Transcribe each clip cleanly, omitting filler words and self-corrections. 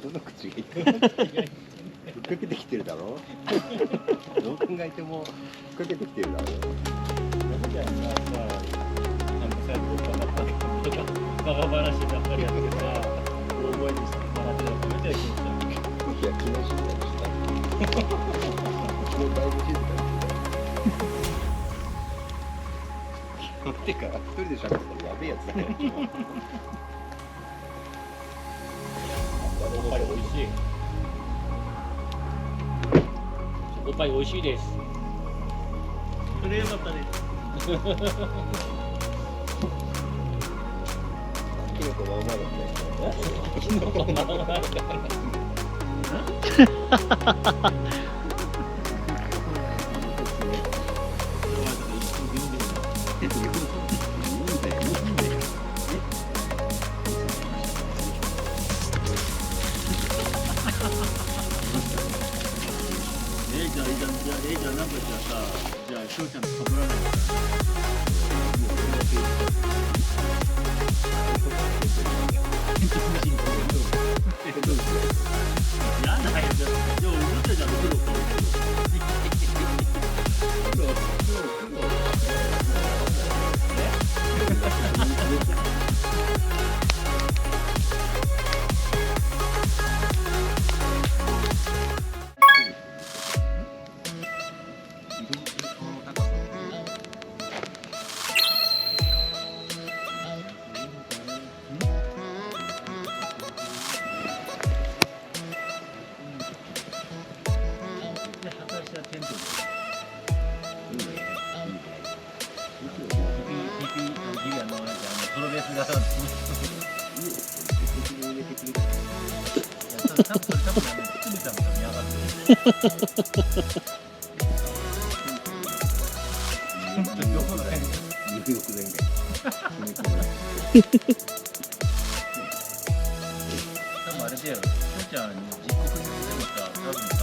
どの口が言ってるの？ふっかけてきてるだろ。どう考えてもふっかけてきてるだろ。バカ話ばっかりやってさ、大声にしてもらってたらめちゃ気持ち悪い。いや、昨日静かにした。昨日だいぶ静かにした。てか、一人で喋ってたらやべえやつだね。おっぱい美味しい。おっぱい美味しいです。それよかったです。キノコまんまだったよ。キノコまんまだった。じゃあなんかじゃあさ、じゃあ翔ちゃんと被らないからやだよ、じゃあ思ったじゃん、黒かあれだよ、翔ちゃんに実国に出てもさ、多分さ、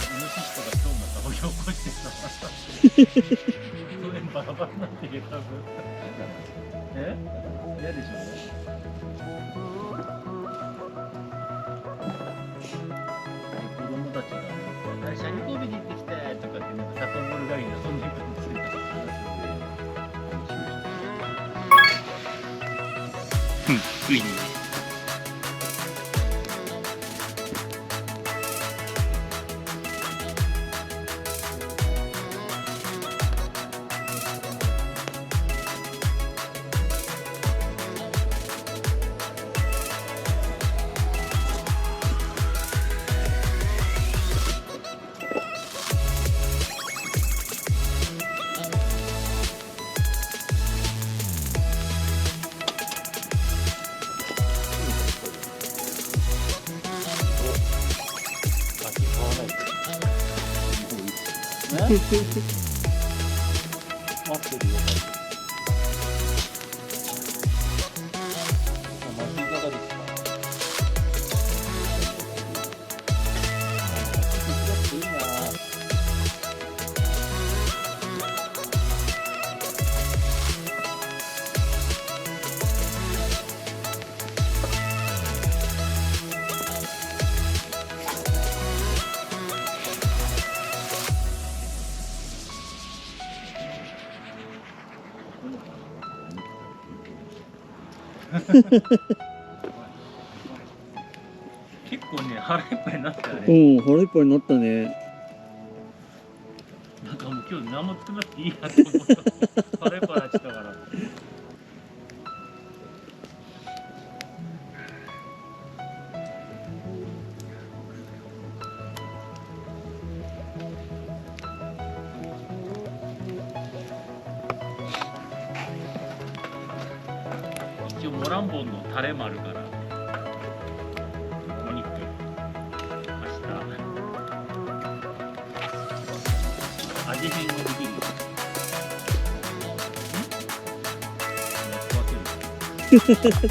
イノシシとかそうなさ、起こしてさ、それバラバラになってるよ、多分。嫌でしょ子供たちが、シャリコビに行ってきてとかって、なんか、サトモルガリのそんな感じで話して、ついに。待ってるよ。マッチいかがですか？いいな。結構ね、腹いっぱいになったよね。うん、腹いっぱいになったね。なんかもう今日何も作らなくていいやと思った。腹いっぱいになっちゃったから。一応モランボンのタレもあるからお肉明日味変もできるよ。食わせる